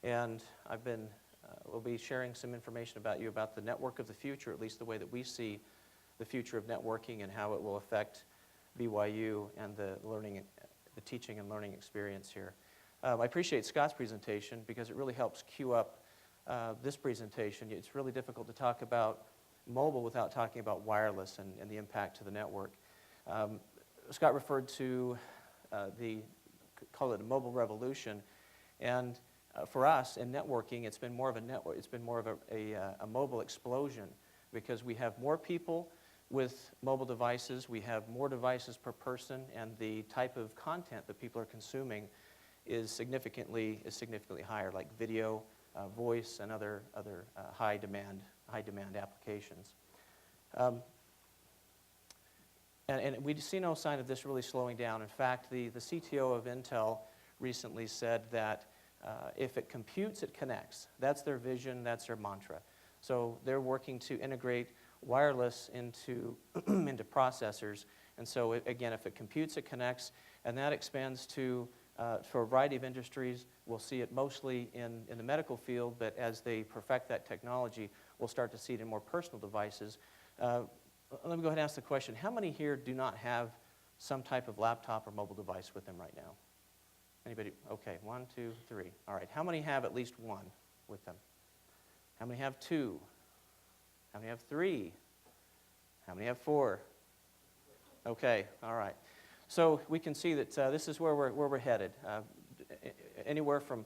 And we'll be sharing some information about you about the network of the future, at least the way that we see the future of networking and how it will affect BYU and the teaching and learning experience here. I appreciate Scott's presentation because it really helps cue up this presentation. It's really difficult to talk about mobile without talking about wireless and the impact to the network. Scott referred to call it a mobile revolution, and for us in networking, it's been more of a network. It's been more of a mobile explosion because we have more people with mobile devices. We have more devices per person, and the type of content that people are consuming is significantly higher, like video, voice, and other high demand applications. And we see no sign of this really slowing down. In fact, the CTO of Intel recently said that if it computes, it connects. That's their vision, that's their mantra. So they're working to integrate wireless into processors. And so, again, if it computes, it connects. And that expands to, for a variety of industries. We'll see it mostly in the medical field, but as they perfect that technology, we'll start to see it in more personal devices. Let me go ahead and ask the question, how many here do not have some type of laptop or mobile device with them right now? Anybody? Okay, 1, 2, 3. All right, how many have at least one with them? How many have 2? How many have 3? How many have 4? Okay, all right. So we can see that this is where we're headed. Anywhere from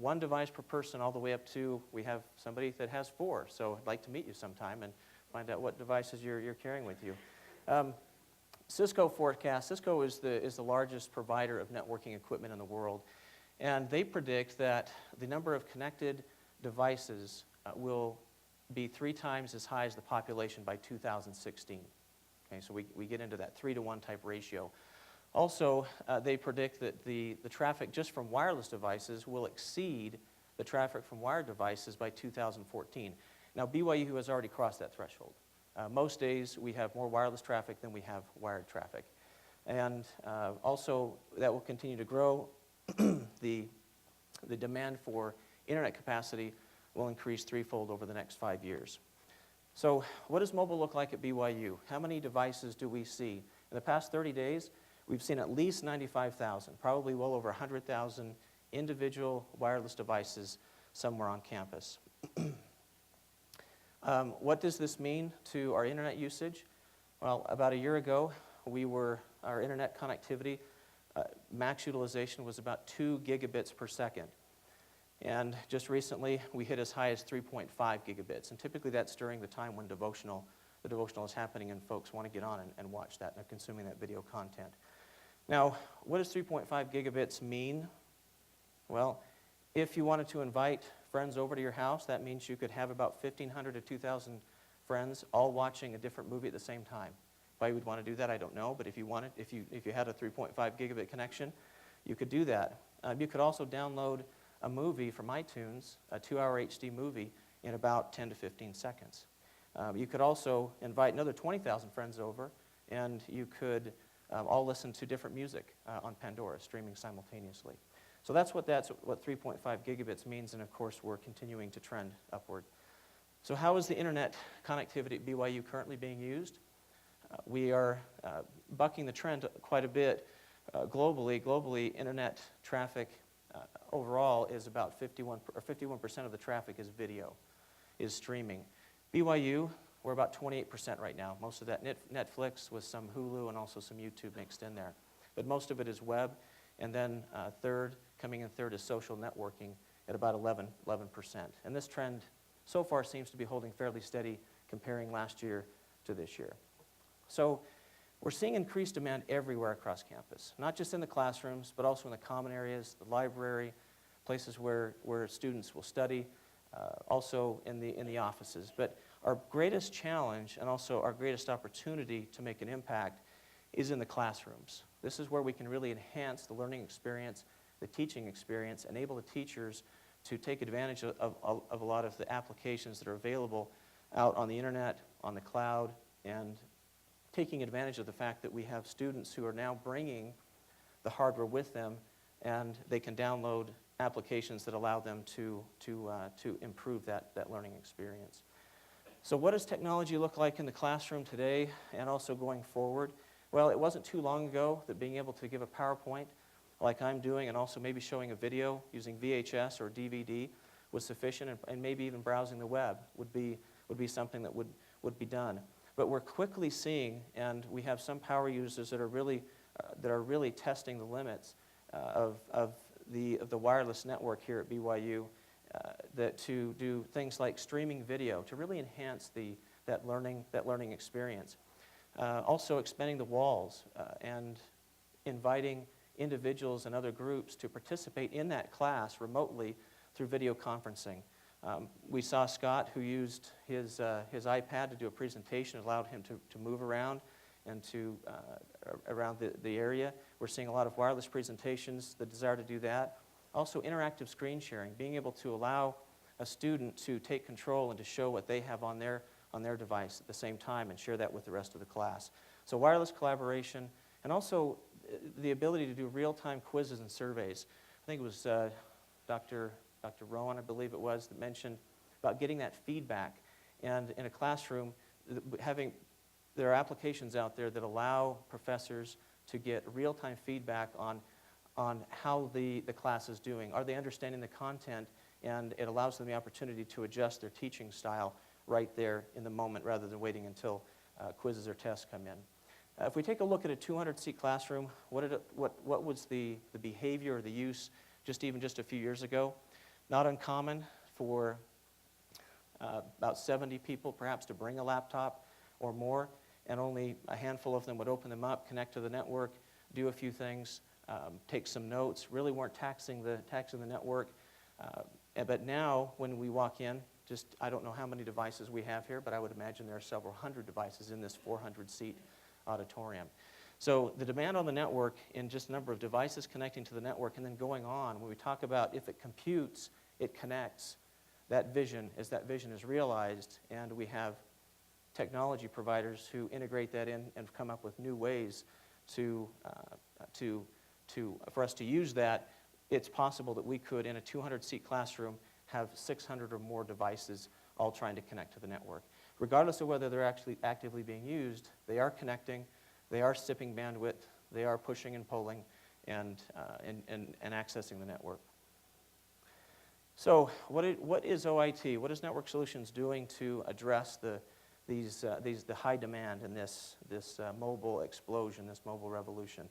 one device per person all the way up to, we have somebody that has 4. So I'd like to meet you sometime and find out what devices you're carrying with you. Cisco Forecast. Cisco is the largest provider of networking equipment in the world, and they predict that the number of connected devices will be 3 times as high as the population by 2016. Okay, so we get into that 3-to-1 type ratio. Also, they predict that the traffic just from wireless devices will exceed the traffic from wired devices by 2014. Now, BYU has already crossed that threshold. Most days, we have more wireless traffic than we have wired traffic. And also, that will continue to grow. The demand for internet capacity will increase 3-fold over the next 5 years. So what does mobile look like at BYU? How many devices do we see? In the past 30 days, we've seen at least 95,000, probably well over 100,000 individual wireless devices somewhere on campus. What does this mean to our internet usage? Well, about a year ago, our internet connectivity, max utilization was about 2 gigabits per second. And just recently, we hit as high as 3.5 gigabits. And typically that's during the time when the devotional is happening and folks want to get on and watch that and are consuming that video content. Now, what does 3.5 gigabits mean? Well, if you wanted to invite friends over to your house, that means you could have about 1,500 to 2,000 friends all watching a different movie at the same time. Why you would want to do that, I don't know, but if you had a 3.5 gigabit connection, you could do that. You could also download a movie from iTunes, a 2-hour HD movie, in about 10 to 15 seconds. You could also invite another 20,000 friends over, and you could all listen to different music on Pandora, streaming simultaneously. So that's what 3.5 gigabits means, and of course we're continuing to trend upward. So how is the internet connectivity at BYU currently being used? We are bucking the trend quite a bit globally. Globally, internet traffic overall is about 51% of the traffic is video, is streaming. BYU, we're about 28% right now. Most of that Netflix with some Hulu and also some YouTube mixed in there. But most of it is web, and then coming in third is social networking at about 11%. And this trend so far seems to be holding fairly steady comparing last year to this year. So we're seeing increased demand everywhere across campus, not just in the classrooms, but also in the common areas, the library, places where students will study, also in the offices. But our greatest challenge and also our greatest opportunity to make an impact is in the classrooms. This is where we can really enhance the learning experience, the teaching experience, enable the teachers to take advantage of a lot of the applications that are available out on the internet, on the cloud, and taking advantage of the fact that we have students who are now bringing the hardware with them, and they can download applications that allow them to improve that learning experience. So what does technology look like in the classroom today and also going forward? Well, it wasn't too long ago that being able to give a PowerPoint like I'm doing and also maybe showing a video using VHS or DVD was sufficient, and maybe even browsing the web would be something that would be done. But we're quickly seeing, and we have some power users that are really testing the limits of the wireless network here at BYU, that to do things like streaming video to really enhance that learning experience. Also expanding the walls and inviting individuals and other groups to participate in that class remotely through video conferencing. We saw Scott, who used his iPad to do a presentation, allowed him to move around and to around the area. We're seeing a lot of wireless presentations, the desire to do that. Also interactive screen sharing, being able to allow a student to take control and to show what they have on their device at the same time and share that with the rest of the class. So wireless collaboration, and also the ability to do real-time quizzes and surveys. I think it was Dr. Rowan, I believe it was, that mentioned about getting that feedback. And in a classroom, there are applications out there that allow professors to get real-time feedback on how the class is doing. Are they understanding the content? And it allows them the opportunity to adjust their teaching style right there in the moment rather than waiting until quizzes or tests come in. If we take a look at a 200-seat classroom, what was the behavior or the use just a few years ago? Not uncommon for about 70 people perhaps to bring a laptop or more, and only a handful of them would open them up, connect to the network, do a few things, take some notes, really weren't taxing the network. But now when we walk in, I don't know how many devices we have here, but I would imagine there are several hundred devices in this 400-seat auditorium. So the demand on the network in just a number of devices connecting to the network and then going on, when we talk about if it computes, it connects, that vision is realized, and we have technology providers who integrate that in and come up with new ways for us to use that. It's possible that we could, in a 200-seat classroom, have 600 or more devices all trying to connect to the network. Regardless of whether they're actually actively being used, they are connecting, they are sipping bandwidth, they are pushing and pulling and accessing the network. So what is OIT? What is Network Solutions doing to address the high demand in this mobile explosion, this mobile revolution?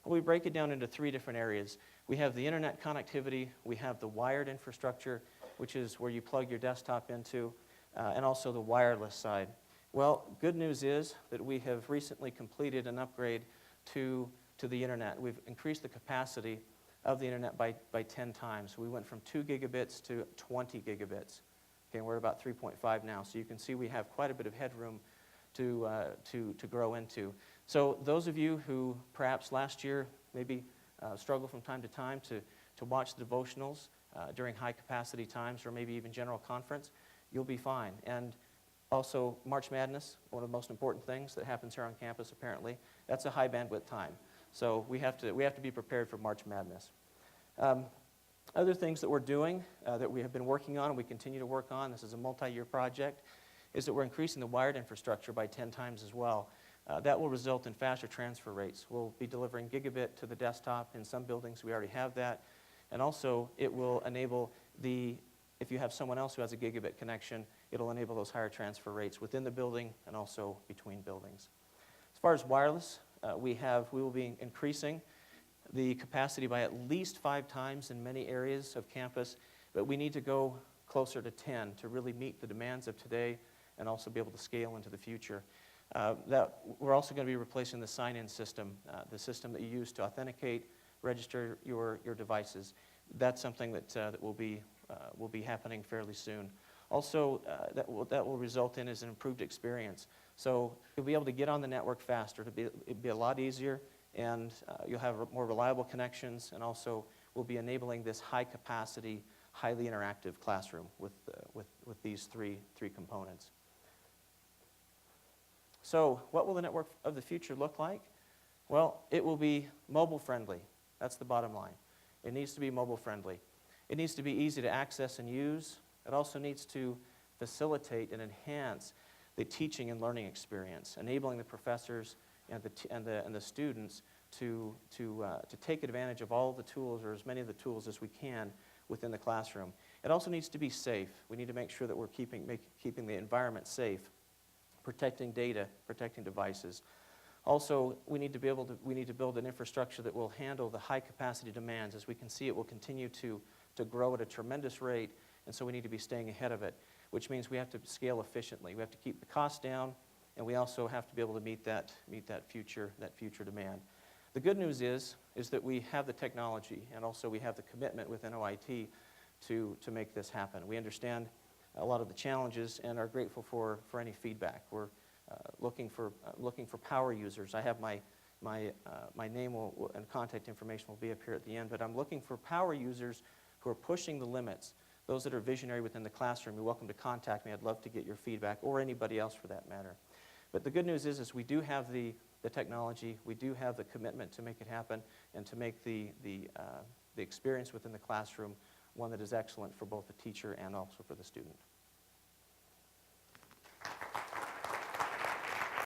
Well, we break it down into three different areas. We have the internet connectivity, we have the wired infrastructure, which is where you plug your desktop into, and also the wireless side. Well, good news is that we have recently completed an upgrade to the internet. We've increased the capacity of the internet by 10 times. We went from 2 gigabits to 20 gigabits. Okay, we're at about 3.5 now, so you can see we have quite a bit of headroom to grow into. So those of you who perhaps last year maybe struggled from time to time to watch the devotionals during high capacity times or maybe even general conference, you'll be fine. And also March Madness, one of the most important things that happens here on campus apparently, that's a high bandwidth time. So we have to be prepared for March Madness. Other things that we're doing that we have been working on and we continue to work on, this is a multi-year project, is that we're increasing the wired infrastructure by 10 times as well. That will result in faster transfer rates. We'll be delivering gigabit to the desktop. In some buildings, we already have that. And also, it will enable if you have someone else who has a gigabit connection, it'll enable those higher transfer rates within the building and also between buildings. As far as wireless, we will be increasing the capacity by at least 5 times in many areas of campus, but we need to go closer to 10 to really meet the demands of today and also be able to scale into the future. We're also going to be replacing the sign-in system, the system that you use to authenticate, register your devices. That's something that will be happening fairly soon. Also, that will result in is an improved experience. So you'll be able to get on the network faster. It'll be a lot easier, and you'll have more reliable connections, and also we'll be enabling this high-capacity, highly interactive classroom with these three components. So what will the network of the future look like? Well, it will be mobile-friendly. That's the bottom line. It needs to be mobile-friendly. It needs to be easy to access and use. It also needs to facilitate and enhance the teaching and learning experience, enabling the professors and the students to take advantage of all the tools, or as many of the tools as we can within the classroom. It also needs to be safe. We need to make sure that we're keeping the environment safe, protecting data, protecting devices. Also, we need to build an infrastructure that will handle the high capacity demands. As we can see, it will continue to grow at a tremendous rate, and so we need to be staying ahead of it, which means we have to scale efficiently. We have to keep the costs down, and we also have to be able to meet that future demand. The good news is that we have the technology, and also we have the commitment within OIT to make this happen. We understand a lot of the challenges and are grateful for any feedback. We're looking for power users. I have my name and contact information will be up here at the end, but I'm looking for power users who are pushing the limits. Those that are visionary within the classroom, you're welcome to contact me. I'd love to get your feedback, or anybody else for that matter. But the good news is we do have the technology, we do have the commitment to make it happen, and to make the experience within the classroom one that is excellent for both the teacher and also for the student.